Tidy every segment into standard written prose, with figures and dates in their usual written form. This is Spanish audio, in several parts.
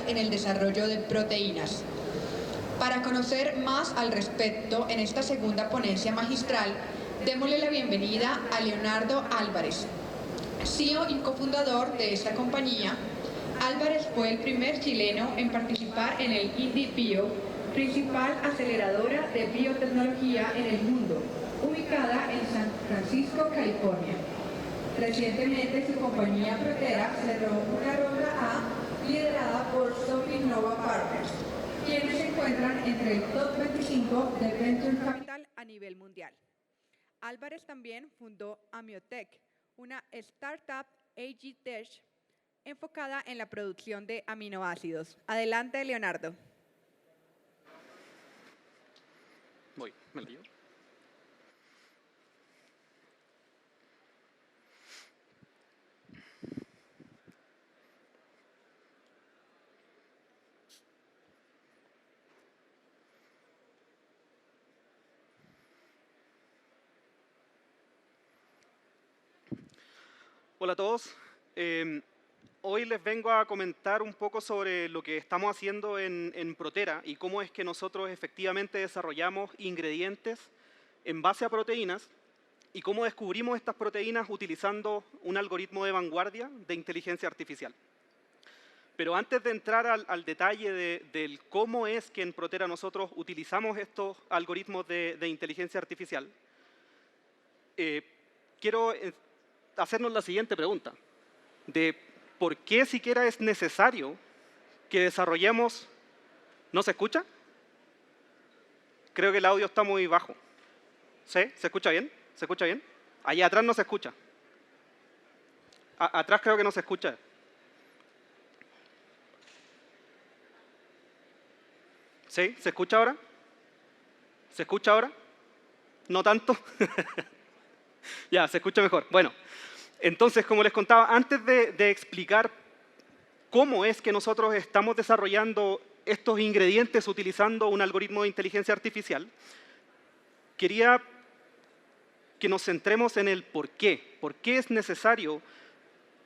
En el desarrollo de proteínas. Para conocer más al respecto, en esta segunda ponencia magistral, démosle la bienvenida a Leonardo Álvarez, CEO y cofundador de esta compañía. Álvarez fue el primer chileno en participar en el INDY-Bio, principal aceleradora de biotecnología en el mundo, ubicada en San Francisco, California. Recientemente su compañía Protera cerró una ronda A liderada por Sofinnova Partners, quienes se encuentran entre el top 25 de Venture Capital a nivel mundial. Álvarez también fundó Amiotech, una startup AgTech enfocada en la producción de aminoácidos. Adelante, Leonardo. Me lío. Hola a todos. Hoy les vengo a comentar un poco sobre lo que estamos haciendo en Protera y cómo es que nosotros efectivamente desarrollamos ingredientes en base a proteínas y cómo descubrimos estas proteínas utilizando un algoritmo de vanguardia de inteligencia artificial. Pero antes de entrar al detalle del cómo es que en Protera nosotros utilizamos estos algoritmos de inteligencia artificial, quiero hacernos la siguiente pregunta, de por qué siquiera es necesario que desarrollemos... ¿No se escucha? Creo que el audio está muy bajo. ¿Sí? ¿Se escucha bien? ¿Se escucha bien? Allá atrás no se escucha. Atrás creo que no se escucha. ¿Sí? ¿Se escucha ahora? ¿Se escucha ahora? ¿No tanto? Ya, se escucha mejor. Bueno, entonces, como les contaba, antes de explicar cómo es que nosotros estamos desarrollando estos ingredientes utilizando un algoritmo de inteligencia artificial, quería que nos centremos en el por qué. ¿Por qué es necesario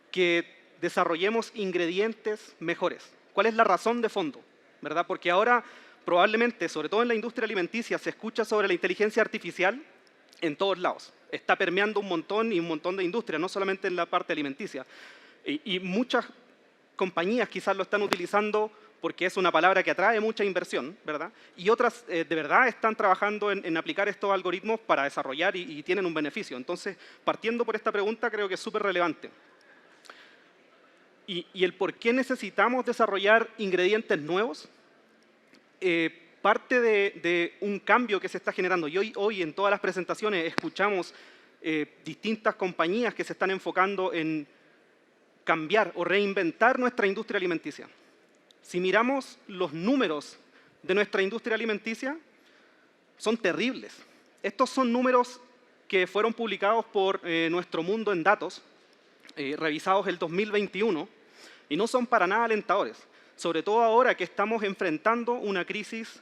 que desarrollemos ingredientes mejores? ¿Cuál es la razón de fondo? ¿Verdad? Porque ahora probablemente, sobre todo en la industria alimenticia, se escucha sobre la inteligencia artificial en todos lados. Está permeando un montón de industria, no solamente en la parte alimenticia. Y muchas compañías quizás lo están utilizando porque es una palabra que atrae mucha inversión, ¿verdad? Y otras de verdad están trabajando en aplicar estos algoritmos para desarrollar y tienen un beneficio. Entonces, partiendo por esta pregunta, creo que es súper relevante. Y el por qué necesitamos desarrollar ingredientes nuevos, parte de un cambio que se está generando. Y hoy en todas las presentaciones escuchamos distintas compañías que se están enfocando en cambiar o reinventar nuestra industria alimenticia. Si miramos los números de nuestra industria alimenticia, son terribles. Estos son números que fueron publicados por Nuestro Mundo en Datos, revisados el 2021, y no son para nada alentadores. Sobre todo ahora que estamos enfrentando una crisis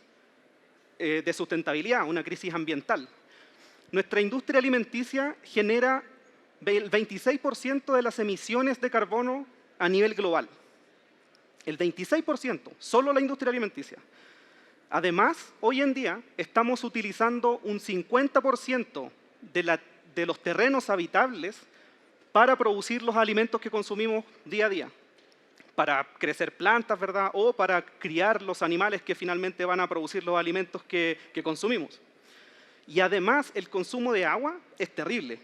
de sustentabilidad, una crisis ambiental. Nuestra industria alimenticia genera el 26% de las emisiones de carbono a nivel global. El 26%, solo la industria alimenticia. Además, hoy en día estamos utilizando un 50% de los terrenos habitables para producir los alimentos que consumimos día a día. Para crecer plantas, ¿verdad? O para criar los animales que finalmente van a producir los alimentos que consumimos. Y además, el consumo de agua es terrible.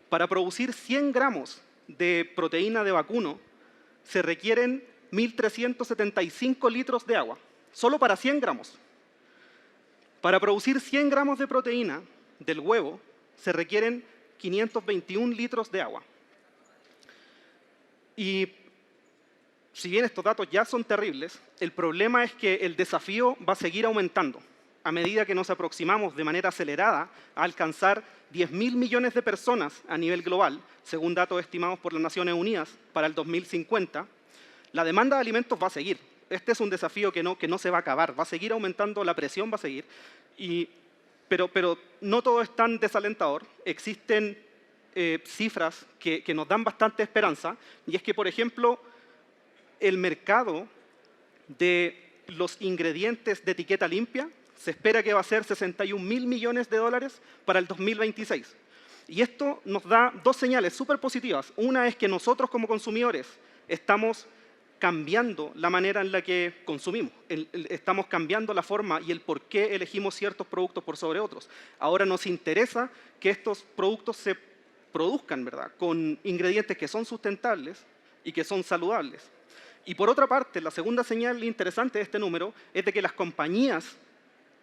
Para producir 100 gramos de proteína de vacuno, se requieren 1.375 litros de agua, solo para 100 gramos. Para producir 100 gramos de proteína del huevo, se requieren 521 litros de agua. Y si bien estos datos ya son terribles, el problema es que el desafío va a seguir aumentando a medida que nos aproximamos de manera acelerada a alcanzar 10.000 millones de personas a nivel global, según datos estimados por las Naciones Unidas para el 2050, la demanda de alimentos va a seguir. Este es un desafío que no se va a acabar, va a seguir aumentando, la presión va a seguir, pero no todo es tan desalentador. Existen cifras que nos dan bastante esperanza, y es que, por ejemplo, el mercado de los ingredientes de etiqueta limpia se espera que va a ser 61.000 millones de dólares para el 2026. Y esto nos da dos señales súper positivas. Una es que nosotros como consumidores estamos cambiando la manera en la que consumimos. Estamos cambiando la forma y el por qué elegimos ciertos productos por sobre otros. Ahora nos interesa que estos productos se produzcan, ¿verdad?, con ingredientes que son sustentables y que son saludables. Y por otra parte, la segunda señal interesante de este número es de que las compañías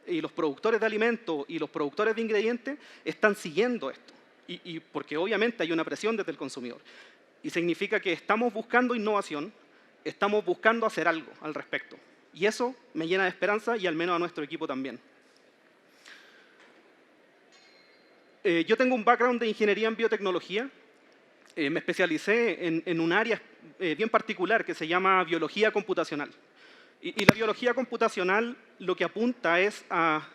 y los productores de alimentos y los productores de ingredientes están siguiendo esto. Y porque obviamente hay una presión desde el consumidor. Y significa que estamos buscando innovación, estamos buscando hacer algo al respecto. Y eso me llena de esperanza y al menos a nuestro equipo también. Yo tengo un background de ingeniería en biotecnología. Me especialicé en un área bien particular que se llama biología computacional. Y la biología computacional lo que apunta es a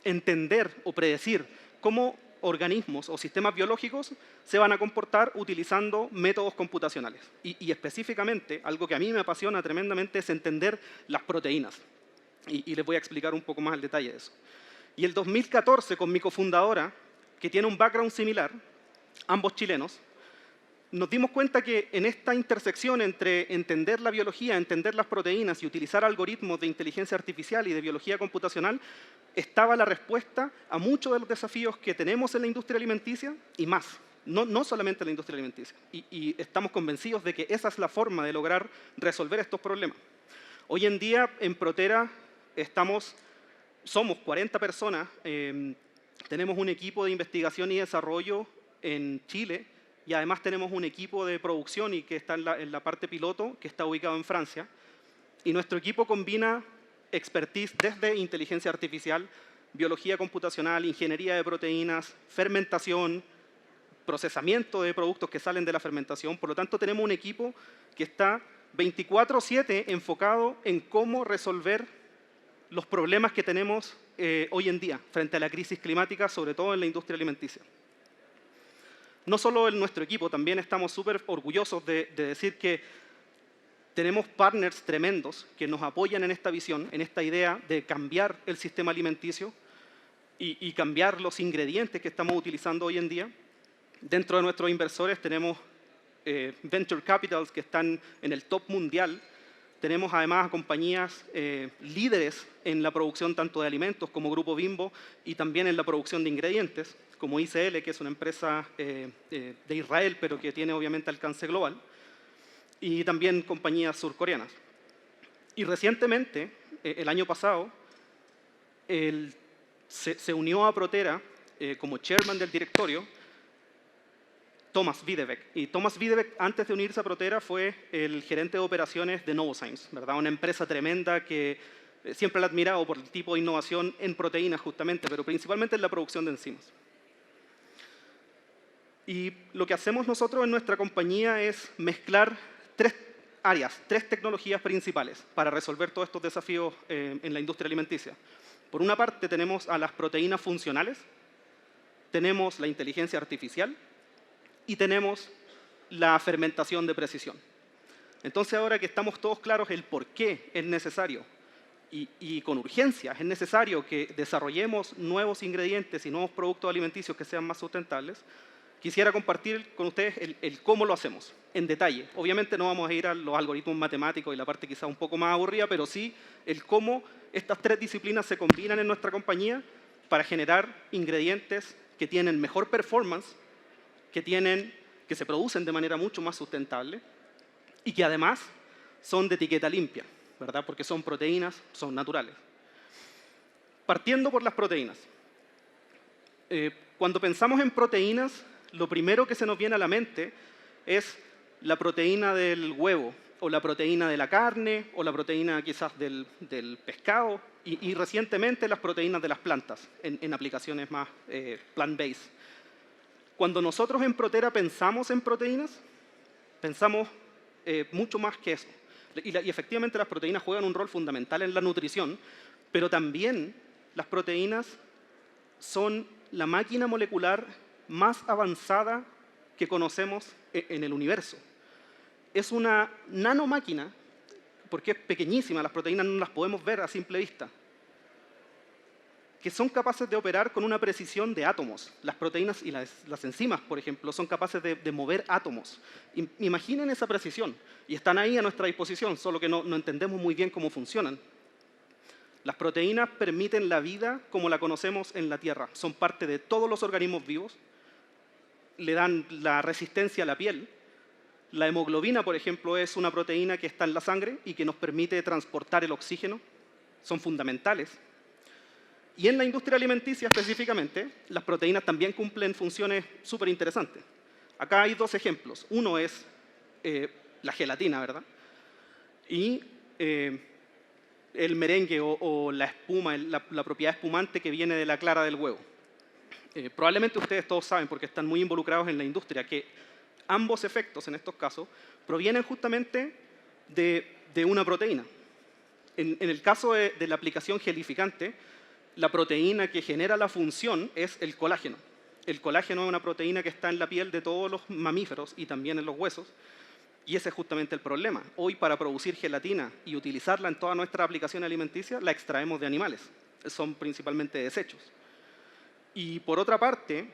entender o predecir cómo organismos o sistemas biológicos se van a comportar utilizando métodos computacionales. Y específicamente, algo que a mí me apasiona tremendamente es entender las proteínas. Y les voy a explicar un poco más el detalle de eso. Y el 2014, con mi cofundadora, que tiene un background similar, ambos chilenos, nos dimos cuenta que en esta intersección entre entender la biología, entender las proteínas y utilizar algoritmos de inteligencia artificial y de biología computacional, estaba la respuesta a muchos de los desafíos que tenemos en la industria alimenticia y más, no solamente en la industria alimenticia. Y estamos convencidos de que esa es la forma de lograr resolver estos problemas. Hoy en día en Protera somos 40 personas, tenemos un equipo de investigación y desarrollo en Chile y además tenemos un equipo de producción y que está en la parte piloto, que está ubicado en Francia. Y nuestro equipo combina expertise desde inteligencia artificial, biología computacional, ingeniería de proteínas, fermentación, procesamiento de productos que salen de la fermentación. Por lo tanto, tenemos un equipo que está 24/7 enfocado en cómo resolver los problemas que tenemos hoy en día frente a la crisis climática, sobre todo en la industria alimenticia. No solo en nuestro equipo, también estamos súper orgullosos de decir que tenemos partners tremendos que nos apoyan en esta visión, en esta idea de cambiar el sistema alimenticio y cambiar los ingredientes que estamos utilizando hoy en día. Dentro de nuestros inversores tenemos venture capitals que están en el top mundial. Tenemos además compañías líderes en la producción tanto de alimentos como Grupo Bimbo y también en la producción de ingredientes, como ICL, que es una empresa de Israel, pero que tiene obviamente alcance global, y también compañías surcoreanas. Y recientemente, el año pasado, se unió a Protera como chairman del directorio Thomas Wiedebeck. Y Thomas Wiedebeck, antes de unirse a Protera, fue el gerente de operaciones de Novozymes, ¿verdad? Una empresa tremenda que siempre la he admirado por el tipo de innovación en proteínas justamente, pero principalmente en la producción de enzimas. Y lo que hacemos nosotros en nuestra compañía es mezclar tres tecnologías principales para resolver todos estos desafíos en la industria alimenticia. Por una parte tenemos a las proteínas funcionales, tenemos la inteligencia artificial y tenemos la fermentación de precisión. Entonces ahora que estamos todos claros el por qué es necesario y con urgencia es necesario que desarrollemos nuevos ingredientes y nuevos productos alimenticios que sean más sustentables, quisiera compartir con ustedes el cómo lo hacemos, en detalle. Obviamente no vamos a ir a los algoritmos matemáticos y la parte quizá un poco más aburrida, pero sí el cómo estas tres disciplinas se combinan en nuestra compañía para generar ingredientes que tienen mejor performance, que se producen de manera mucho más sustentable y que además son de etiqueta limpia, ¿verdad? Porque son proteínas, son naturales. Partiendo por las proteínas. Cuando pensamos en proteínas, lo primero que se nos viene a la mente es la proteína del huevo, o la proteína de la carne, o la proteína quizás del pescado, y recientemente las proteínas de las plantas, en aplicaciones más plant-based. Cuando nosotros en Protera pensamos en proteínas, pensamos mucho más que eso. Y efectivamente las proteínas juegan un rol fundamental en la nutrición, pero también las proteínas son la máquina molecular más avanzada que conocemos en el universo. Es una nanomáquina porque es pequeñísima, las proteínas no las podemos ver a simple vista, que son capaces de operar con una precisión de átomos. Las proteínas y las enzimas, por ejemplo, son capaces de mover átomos. Imaginen esa precisión, y están ahí a nuestra disposición, solo que no entendemos muy bien cómo funcionan. Las proteínas permiten la vida como la conocemos en la Tierra. Son parte de todos los organismos vivos, le dan la resistencia a la piel. La hemoglobina, por ejemplo, es una proteína que está en la sangre y que nos permite transportar el oxígeno. Son fundamentales. Y en la industria alimenticia específicamente, las proteínas también cumplen funciones súper interesantes. Acá hay dos ejemplos. Uno es la gelatina, ¿verdad? Y el merengue o la espuma, la propiedad espumante que viene de la clara del huevo. Probablemente ustedes todos saben, porque están muy involucrados en la industria, que ambos efectos, en estos casos, provienen justamente de una proteína. En el caso de la aplicación gelificante, la proteína que genera la función es el colágeno. El colágeno es una proteína que está en la piel de todos los mamíferos y también en los huesos, y ese es justamente el problema. Hoy, para producir gelatina y utilizarla en toda nuestra aplicación alimenticia, la extraemos de animales. Son principalmente desechos. Y por otra parte,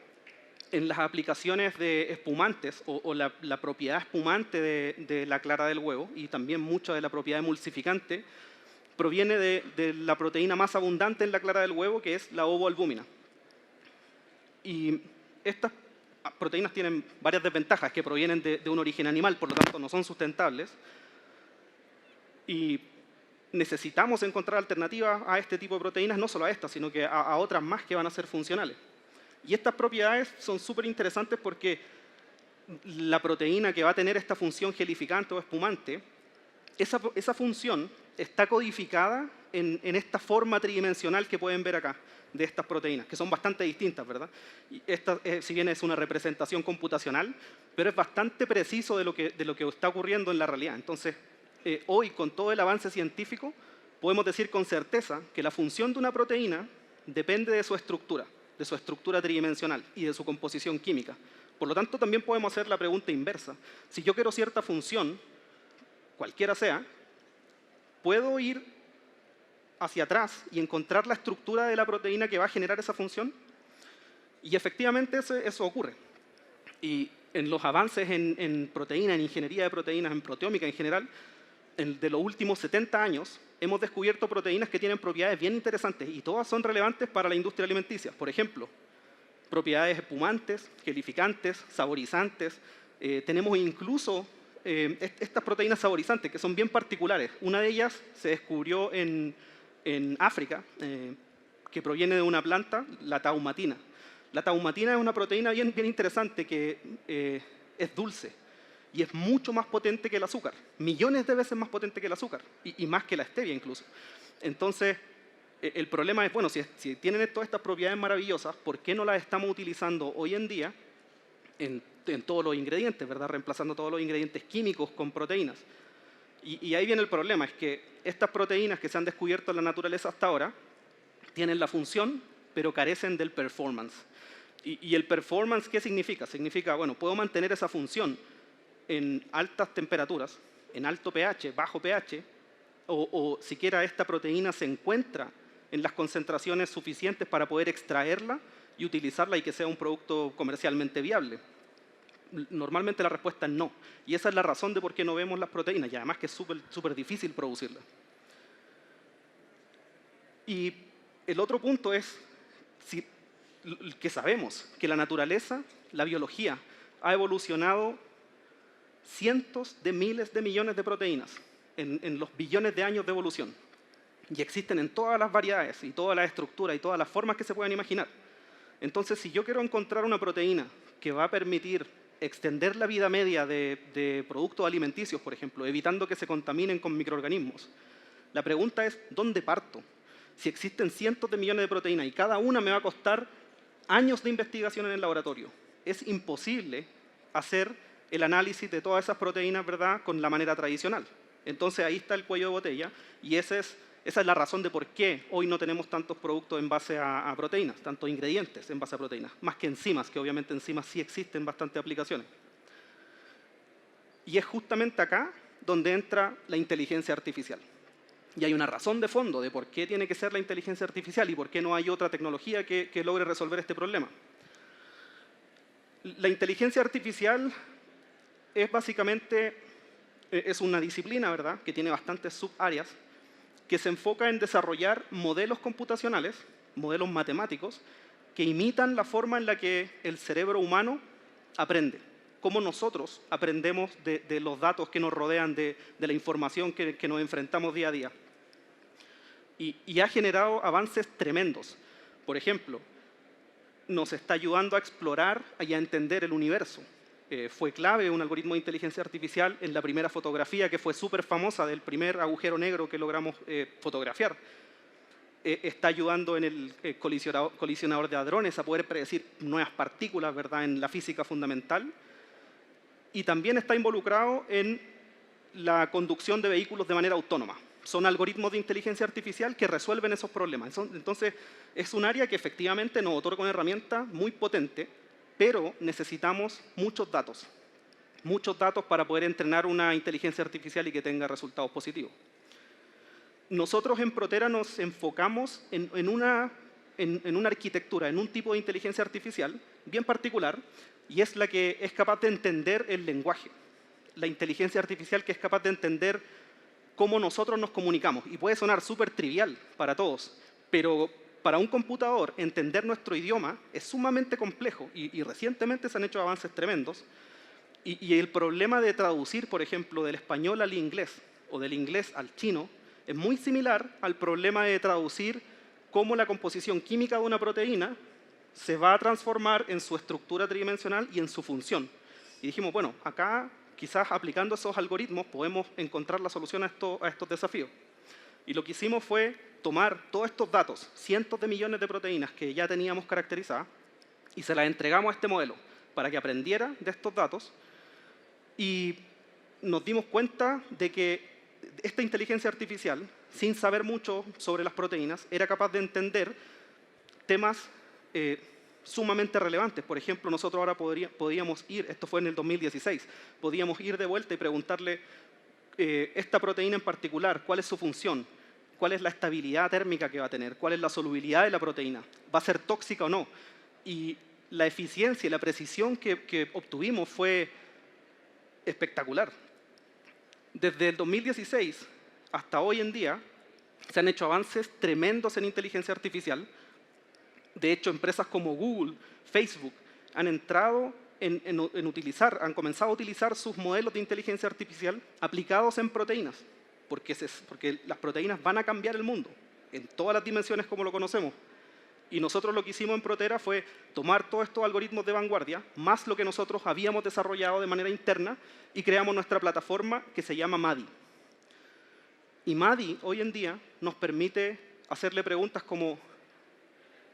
en las aplicaciones de espumantes o la propiedad espumante de la clara del huevo y también mucha de la propiedad emulsificante proviene de la proteína más abundante en la clara del huevo, que es la ovoalbúmina. Y estas proteínas tienen varias desventajas que provienen de un origen animal, por lo tanto no son sustentables. Y necesitamos encontrar alternativas a este tipo de proteínas, no solo a estas, sino que a otras más que van a ser funcionales. Y estas propiedades son súper interesantes porque la proteína que va a tener esta función gelificante o espumante, esa función está codificada en esta forma tridimensional que pueden ver acá, de estas proteínas, que son bastante distintas, ¿verdad? Y esta, si bien es una representación computacional, pero es bastante preciso de lo que está ocurriendo en la realidad. Entonces, hoy, con todo el avance científico, podemos decir con certeza que la función de una proteína depende de su estructura tridimensional y de su composición química. Por lo tanto, también podemos hacer la pregunta inversa. Si yo quiero cierta función, cualquiera sea, ¿puedo ir hacia atrás y encontrar la estructura de la proteína que va a generar esa función? Y efectivamente eso ocurre. Y en los avances en proteína, en ingeniería de proteínas, en proteómica en general, de los últimos 70 años, hemos descubierto proteínas que tienen propiedades bien interesantes y todas son relevantes para la industria alimenticia. Por ejemplo, propiedades espumantes, gelificantes, saborizantes. Tenemos incluso estas proteínas saborizantes que son bien particulares. Una de ellas se descubrió en África, que proviene de una planta, la taumatina. La taumatina es una proteína bien interesante que es dulce y es mucho más potente que el azúcar, millones de veces más potente que el azúcar y más que la stevia incluso. Entonces, el problema es, bueno, si tienen todas estas propiedades maravillosas, ¿por qué no las estamos utilizando hoy en día en todos los ingredientes, ¿verdad? Reemplazando todos los ingredientes químicos con proteínas. Y ahí viene el problema, es que estas proteínas que se han descubierto en la naturaleza hasta ahora tienen la función, pero carecen del performance. Y el performance, ¿qué significa? Significa, bueno, puedo mantener esa función en altas temperaturas, en alto pH, bajo pH, o siquiera esta proteína se encuentra en las concentraciones suficientes para poder extraerla y utilizarla y que sea un producto comercialmente viable. Normalmente la respuesta es no. Y esa es la razón de por qué no vemos las proteínas, y además que es súper difícil producirlas. Y el otro punto es que sabemos que la naturaleza, la biología, ha evolucionado cientos de miles de millones de proteínas en los billones de años de evolución. Y existen en todas las variedades y todas las estructuras y todas las formas que se puedan imaginar. Entonces, si yo quiero encontrar una proteína que va a permitir extender la vida media de productos alimenticios, por ejemplo, evitando que se contaminen con microorganismos, la pregunta es, ¿dónde parto? Si existen cientos de millones de proteínas y cada una me va a costar años de investigación en el laboratorio, es imposible hacer el análisis de todas esas proteínas, ¿verdad?, con la manera tradicional. Entonces ahí está el cuello de botella y esa es la razón de por qué hoy no tenemos tantos productos en base a proteínas, tantos ingredientes en base a proteínas, más que enzimas, que obviamente enzimas sí existen bastantes aplicaciones. Y es justamente acá donde entra la inteligencia artificial. Y hay una razón de fondo de por qué tiene que ser la inteligencia artificial y por qué no hay otra tecnología que logre resolver este problema. La inteligencia artificial es básicamente una disciplina, ¿verdad?, que tiene bastantes subáreas, que se enfoca en desarrollar modelos computacionales, modelos matemáticos, que imitan la forma en la que el cerebro humano aprende, cómo nosotros aprendemos de los datos que nos rodean, de la información que nos enfrentamos día a día. Y ha generado avances tremendos. Por ejemplo, nos está ayudando a explorar y a entender el universo. Fue clave un algoritmo de inteligencia artificial en la primera fotografía, que fue súper famosa, del primer agujero negro que logramos fotografiar. Está ayudando en el colisionador de hadrones a poder predecir nuevas partículas, ¿verdad?, en la física fundamental. Y también está involucrado en la conducción de vehículos de manera autónoma. Son algoritmos de inteligencia artificial que resuelven esos problemas. Entonces, es un área que efectivamente nos otorga una herramienta muy potente, pero necesitamos muchos datos para poder entrenar una inteligencia artificial y que tenga resultados positivos. Nosotros en Protera nos enfocamos en una arquitectura, en un tipo de inteligencia artificial bien particular, y es la que es capaz de entender el lenguaje. La inteligencia artificial que es capaz de entender cómo nosotros nos comunicamos. Y puede sonar súper trivial para todos, pero para un computador entender nuestro idioma es sumamente complejo y recientemente se han hecho avances tremendos. Y el problema de traducir, por ejemplo, del español al inglés o del inglés al chino es muy similar al problema de traducir cómo la composición química de una proteína se va a transformar en su estructura tridimensional y en su función. Y dijimos, bueno, acá quizás aplicando esos algoritmos podemos encontrar la solución a estos desafíos. Y lo que hicimos fue tomar todos estos datos, cientos de millones de proteínas que ya teníamos caracterizadas, y se las entregamos a este modelo para que aprendiera de estos datos, y nos dimos cuenta de que esta inteligencia artificial, sin saber mucho sobre las proteínas, era capaz de entender temas sumamente relevantes. Por ejemplo, nosotros ahora podíamos ir, esto fue en el 2016, podíamos ir de vuelta y preguntarle esta proteína en particular, ¿cuál es su función? ¿Cuál es la estabilidad térmica que va a tener? ¿Cuál es la solubilidad de la proteína? ¿Va a ser tóxica o no? Y la eficiencia y la precisión que obtuvimos fue espectacular. Desde el 2016 hasta hoy en día se han hecho avances tremendos en inteligencia artificial. De hecho, empresas como Google, Facebook, han entrado han comenzado a utilizar sus modelos de inteligencia artificial aplicados en proteínas, porque las proteínas van a cambiar el mundo en todas las dimensiones como lo conocemos. Y nosotros lo que hicimos en Protera fue tomar todos estos algoritmos de vanguardia, más lo que nosotros habíamos desarrollado de manera interna, y creamos nuestra plataforma que se llama MADI. Y MADI hoy en día nos permite hacerle preguntas como: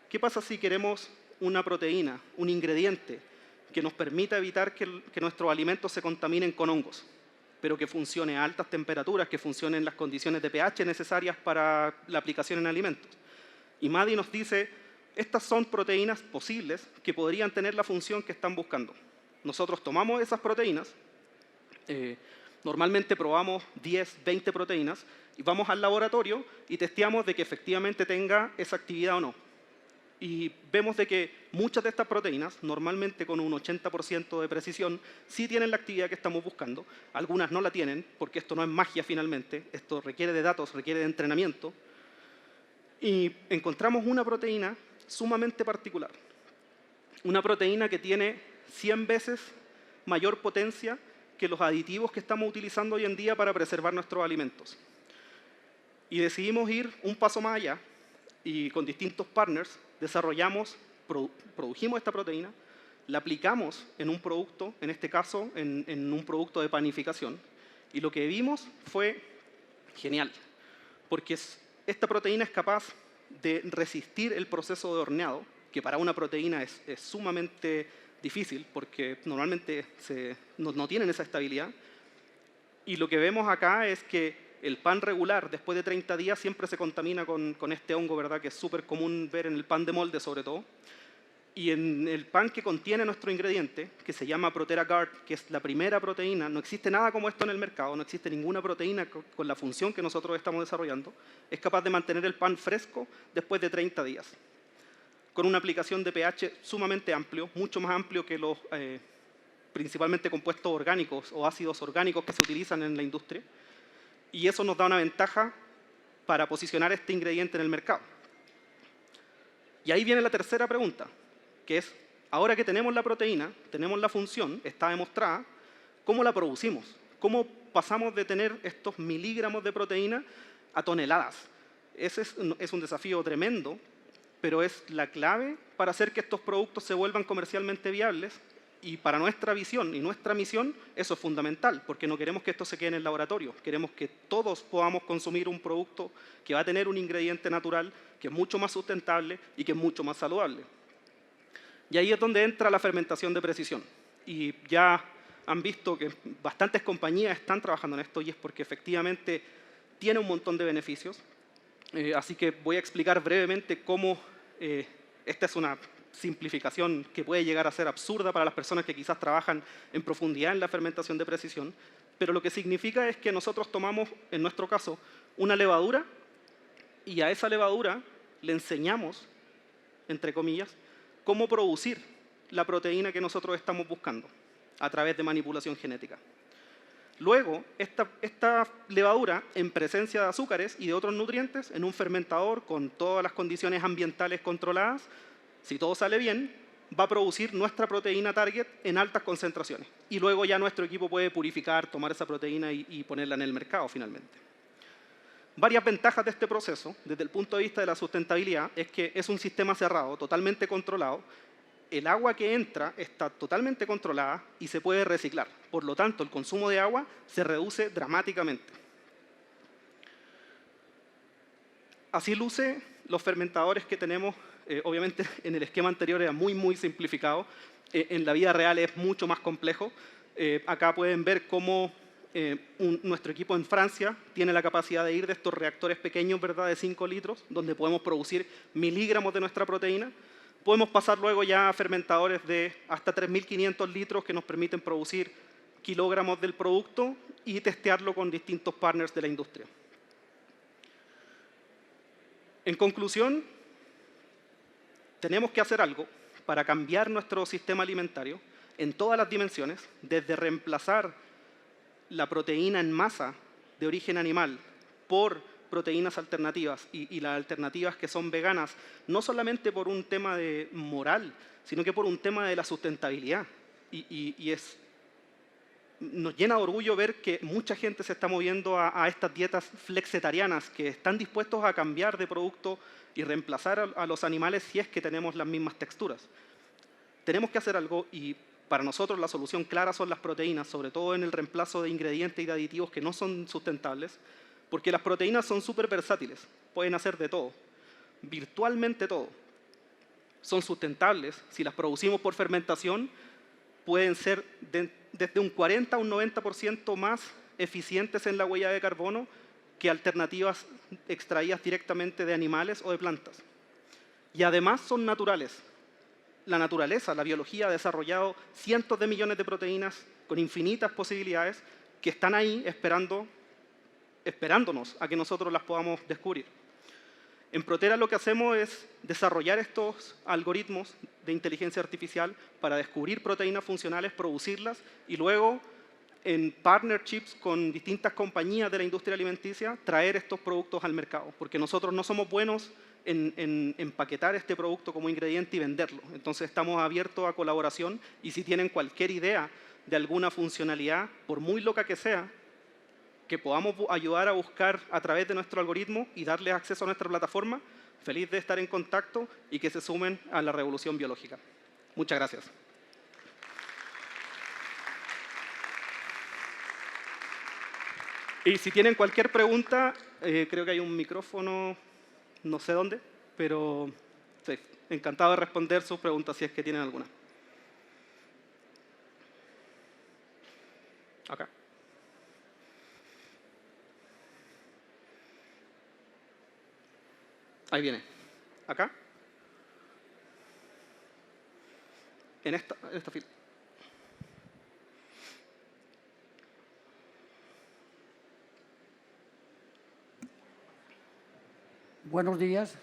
¿qué pasa si queremos una proteína, un ingrediente que nos permita evitar que nuestros alimentos se contaminen con hongos, pero que funcione a altas temperaturas, que funcione en las condiciones de pH necesarias para la aplicación en alimentos? Y MADI nos dice, estas son proteínas posibles que podrían tener la función que están buscando. Nosotros tomamos esas proteínas, normalmente probamos 10, 20 proteínas, y vamos al laboratorio y testeamos de que efectivamente tenga esa actividad o no. Y vemos de que muchas de estas proteínas, normalmente con un 80% de precisión, sí tienen la actividad que estamos buscando. Algunas no la tienen, porque esto no es magia finalmente, esto requiere de datos, requiere de entrenamiento. Y encontramos una proteína sumamente particular. Una proteína que tiene 100 veces mayor potencia que los aditivos que estamos utilizando hoy en día para preservar nuestros alimentos. Y decidimos ir un paso más allá y con distintos partners produjimos esta proteína, la aplicamos en un producto, en este caso en un producto de panificación, y lo que vimos fue genial, porque esta proteína es capaz de resistir el proceso de horneado, que para una proteína es sumamente difícil, porque normalmente no tienen esa estabilidad. Y lo que vemos acá es que el pan regular, después de 30 días, siempre se contamina con este hongo, ¿verdad?, que es súper común ver en el pan de molde sobre todo. Y en el pan que contiene nuestro ingrediente, que se llama Protera Guard, que es la primera proteína, no existe nada como esto en el mercado, no existe ninguna proteína con la función que nosotros estamos desarrollando, es capaz de mantener el pan fresco después de 30 días, con una aplicación de pH sumamente amplio, mucho más amplio que los principalmente compuestos orgánicos o ácidos orgánicos que se utilizan en la industria, y eso nos da una ventaja para posicionar este ingrediente en el mercado. Y ahí viene la tercera pregunta, que es, ahora que tenemos la proteína, tenemos la función, está demostrada, ¿cómo la producimos? ¿Cómo pasamos de tener estos miligramos de proteína a toneladas? Ese es un desafío tremendo, pero es la clave para hacer que estos productos se vuelvan comercialmente viables, y para nuestra visión y nuestra misión eso es fundamental, porque no queremos que esto se quede en el laboratorio, queremos que todos podamos consumir un producto que va a tener un ingrediente natural, que es mucho más sustentable y que es mucho más saludable. Y ahí es donde entra la fermentación de precisión. Y ya han visto que bastantes compañías están trabajando en esto, y es porque efectivamente tiene un montón de beneficios. Así que voy a explicar brevemente cómo esta es una simplificación que puede llegar a ser absurda para las personas que quizás trabajan en profundidad en la fermentación de precisión, pero lo que significa es que nosotros tomamos, en nuestro caso, una levadura, y a esa levadura le enseñamos, entre comillas, cómo producir la proteína que nosotros estamos buscando a través de manipulación genética. Luego, esta levadura, en presencia de azúcares y de otros nutrientes, en un fermentador con todas las condiciones ambientales controladas, si todo sale bien, va a producir nuestra proteína target en altas concentraciones. Y luego ya nuestro equipo puede purificar, tomar esa proteína y ponerla en el mercado finalmente. Varias ventajas de este proceso, desde el punto de vista de la sustentabilidad, es que es un sistema cerrado, totalmente controlado. El agua que entra está totalmente controlada y se puede reciclar. Por lo tanto, el consumo de agua se reduce dramáticamente. Así luce los fermentadores que tenemos. Obviamente, en el esquema anterior era muy simplificado. En la vida real es mucho más complejo. Acá pueden ver cómo nuestro equipo en Francia tiene la capacidad de ir de estos reactores pequeños, ¿verdad?, de 5 litros, donde podemos producir miligramos de nuestra proteína. Podemos pasar luego ya a fermentadores de hasta 3.500 litros que nos permiten producir kilogramos del producto y testearlo con distintos partners de la industria. En conclusión, tenemos que hacer algo para cambiar nuestro sistema alimentario en todas las dimensiones, desde reemplazar la proteína en masa de origen animal por proteínas alternativas y las alternativas que son veganas, no solamente por un tema de moral, sino que por un tema de la sustentabilidad. Nos llena de orgullo ver que mucha gente se está moviendo a estas dietas flexetarianas, que están dispuestos a cambiar de producto y reemplazar a los animales si es que tenemos las mismas texturas. Tenemos que hacer algo, y para nosotros la solución clara son las proteínas, sobre todo en el reemplazo de ingredientes y de aditivos que no son sustentables, porque las proteínas son súper versátiles, pueden hacer de todo, virtualmente todo. Son sustentables, si las producimos por fermentación, pueden ser desde un 40 a un 90% más eficientes en la huella de carbono que alternativas extraídas directamente de animales o de plantas. Y además son naturales. La naturaleza, la biología ha desarrollado cientos de millones de proteínas con infinitas posibilidades que están ahí esperándonos a que nosotros las podamos descubrir. En Protera lo que hacemos es desarrollar estos algoritmos de inteligencia artificial para descubrir proteínas funcionales, producirlas y luego en partnerships con distintas compañías de la industria alimenticia traer estos productos al mercado, porque nosotros no somos buenos en empaquetar este producto como ingrediente y venderlo. Entonces estamos abiertos a colaboración, y si tienen cualquier idea de alguna funcionalidad, por muy loca que sea, que podamos ayudar a buscar a través de nuestro algoritmo y darles acceso a nuestra plataforma, feliz de estar en contacto y que se sumen a la revolución biológica. Muchas gracias. Y si tienen cualquier pregunta, creo que hay un micrófono, no sé dónde, pero sí, encantado de responder sus preguntas si es que tienen alguna. Acá. Ahí viene. ¿Acá? en esta fila. Buenos días.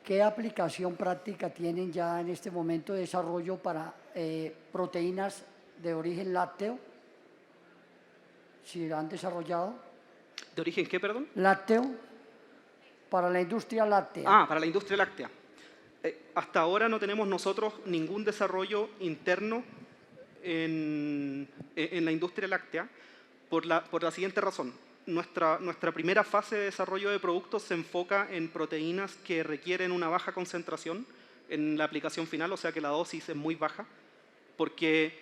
¿Qué aplicación práctica tienen ya en este momento de desarrollo para proteínas de origen lácteo? Si han desarrollado. ¿De origen qué, perdón? Lácteo, para la industria láctea. Ah, para la industria láctea. Hasta ahora no tenemos nosotros ningún desarrollo interno en la industria láctea por la siguiente razón. Nuestra primera fase de desarrollo de productos se enfoca en proteínas que requieren una baja concentración en la aplicación final, o sea que la dosis es muy baja, porque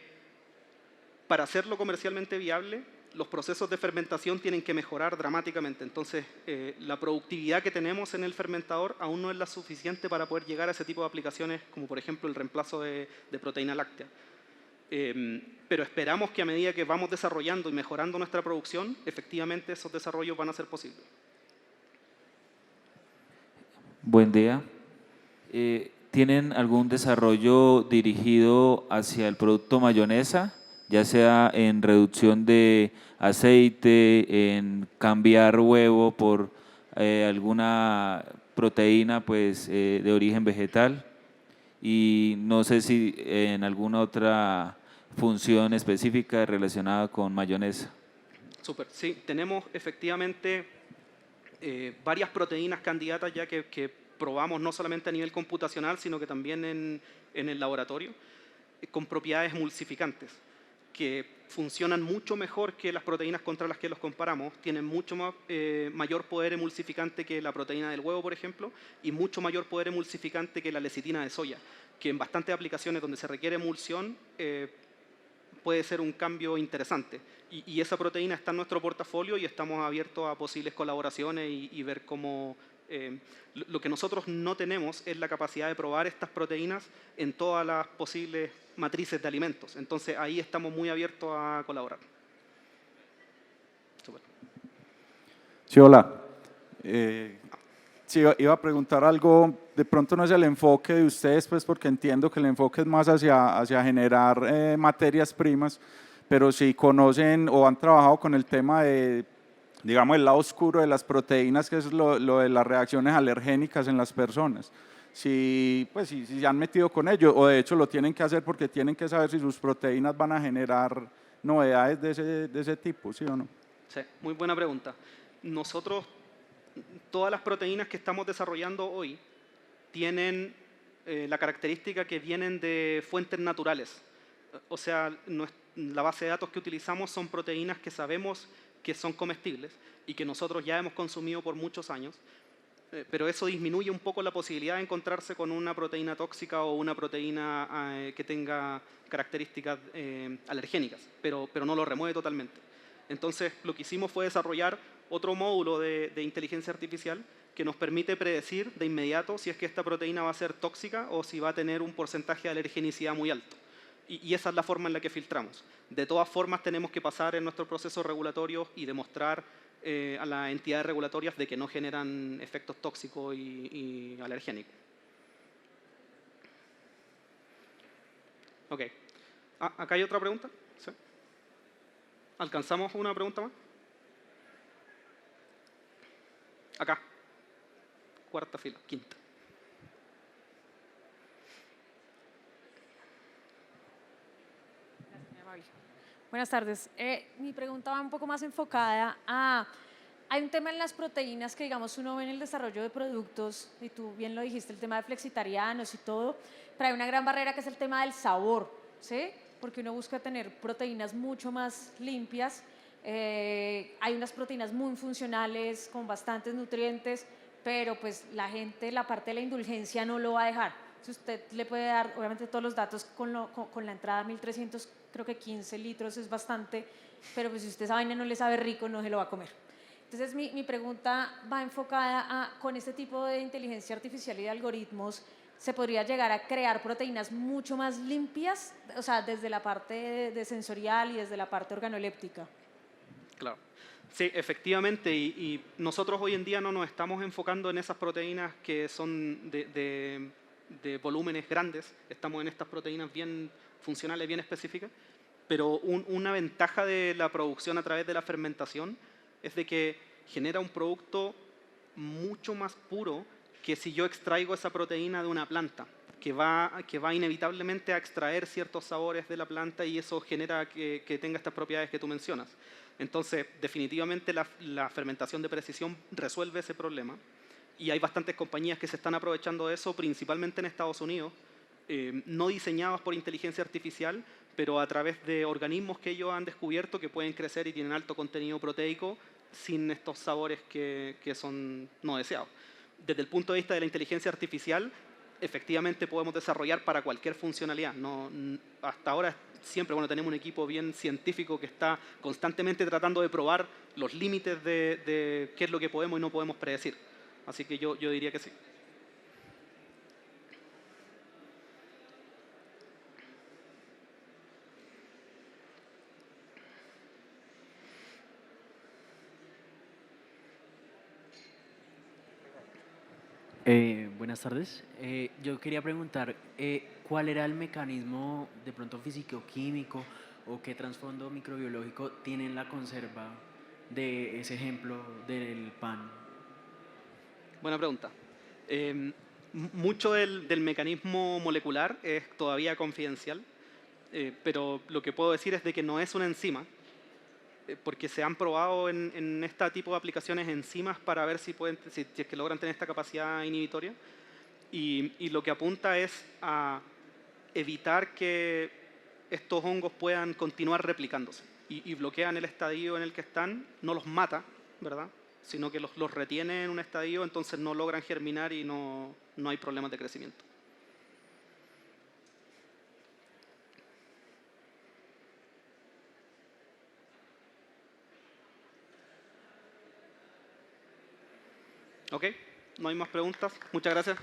para hacerlo comercialmente viable, los procesos de fermentación tienen que mejorar dramáticamente. Entonces, la productividad que tenemos en el fermentador aún no es la suficiente para poder llegar a ese tipo de aplicaciones, como por ejemplo el reemplazo de proteína láctea. Pero esperamos que a medida que vamos desarrollando y mejorando nuestra producción, efectivamente esos desarrollos van a ser posibles. Buen día. ¿Tienen algún desarrollo dirigido hacia el producto mayonesa, ya sea en reducción de aceite, en cambiar huevo por alguna proteína pues, de origen vegetal? Y no sé si en alguna otra función específica relacionada con mayonesa. Súper, sí, tenemos efectivamente varias proteínas candidatas ya que probamos no solamente a nivel computacional, sino que también en el laboratorio, con propiedades emulsificantes, que funcionan mucho mejor que las proteínas contra las que los comparamos, tienen mucho mayor poder emulsificante que la proteína del huevo, por ejemplo, y mucho mayor poder emulsificante que la lecitina de soya, que en bastantes aplicaciones donde se requiere emulsión puede ser un cambio interesante. Y esa proteína está en nuestro portafolio y estamos abiertos a posibles colaboraciones y ver cómo... lo que nosotros no tenemos es la capacidad de probar estas proteínas en todas las posibles matrices de alimentos. Entonces, ahí estamos muy abiertos a colaborar. Super. Sí, hola. Sí, iba a preguntar algo, de pronto no es el enfoque de ustedes, pues porque entiendo que el enfoque es más hacia generar materias primas, pero si conocen o han trabajado con el tema de, digamos, el lado oscuro de las proteínas, que es lo de las reacciones alergénicas en las personas. Si se han metido con ello, o de hecho lo tienen que hacer porque tienen que saber si sus proteínas van a generar novedades de ese tipo, ¿sí o no? Sí, muy buena pregunta. Nosotros, todas las proteínas que estamos desarrollando hoy tienen la característica que vienen de fuentes naturales. O sea, la base de datos que utilizamos son proteínas que sabemos que son comestibles y que nosotros ya hemos consumido por muchos años, pero eso disminuye un poco la posibilidad de encontrarse con una proteína tóxica o una proteína que tenga características alergénicas, pero no lo remueve totalmente. Entonces, lo que hicimos fue desarrollar otro módulo de inteligencia artificial que nos permite predecir de inmediato si es que esta proteína va a ser tóxica o si va a tener un porcentaje de alergenicidad muy alto. Y esa es la forma en la que filtramos. De todas formas, tenemos que pasar en nuestros procesos regulatorios y demostrar a las entidades regulatorias de que no generan efectos tóxicos y alergénicos. Ok. ¿Acá hay otra pregunta? ¿Sí? ¿Alcanzamos una pregunta más? Acá. Cuarta fila, quinta. Buenas tardes. Mi pregunta va un poco más enfocada a... Hay un tema en las proteínas que, digamos, uno ve en el desarrollo de productos, y tú bien lo dijiste, el tema de flexitarianos y todo, pero hay una gran barrera que es el tema del sabor, ¿sí? Porque uno busca tener proteínas mucho más limpias. Hay unas proteínas muy funcionales, con bastantes nutrientes, pero pues la gente, la parte de la indulgencia no lo va a dejar. Si usted le puede dar, obviamente, todos los datos con la entrada 1300, creo que 15 litros es bastante, pero pues si usted esa vaina no le sabe rico, no se lo va a comer. Entonces, mi pregunta va enfocada a, con este tipo de inteligencia artificial y de algoritmos, ¿se podría llegar a crear proteínas mucho más limpias? O sea, desde la parte de sensorial y desde la parte organoléptica. Claro. Sí, efectivamente, y nosotros hoy en día no nos estamos enfocando en esas proteínas que son de volúmenes grandes, estamos en estas proteínas bien funcionales, bien específicas, pero una ventaja de la producción a través de la fermentación es de que genera un producto mucho más puro que si yo extraigo esa proteína de una planta, que va inevitablemente a extraer ciertos sabores de la planta y eso genera que tenga estas propiedades que tú mencionas. Entonces, definitivamente la fermentación de precisión resuelve ese problema y hay bastantes compañías que se están aprovechando de eso, principalmente en Estados Unidos, no diseñadas por inteligencia artificial, pero a través de organismos que ellos han descubierto que pueden crecer y tienen alto contenido proteico sin estos sabores que son no deseados. Desde el punto de vista de la inteligencia artificial, efectivamente podemos desarrollar para cualquier funcionalidad. Hasta ahora siempre tenemos un equipo bien científico que está constantemente tratando de probar los límites de qué es lo que podemos y no podemos predecir. Así que yo diría que sí. Buenas tardes. Yo quería preguntar cuál era el mecanismo de pronto físico-químico o qué trasfondo microbiológico tiene en la conserva de ese ejemplo del pan. Buena pregunta. Mucho del mecanismo molecular es todavía confidencial, pero lo que puedo decir es de que no es una enzima, porque se han probado en este tipo de aplicaciones enzimas para ver si es que logran tener esta capacidad inhibitoria. Y lo que apunta es a evitar que estos hongos puedan continuar replicándose y bloquean el estadio en el que están, no los mata, ¿verdad? Sino que los retiene en un estadio, entonces no logran germinar y no hay problemas de crecimiento. ¿Ok? No hay más preguntas. Muchas gracias.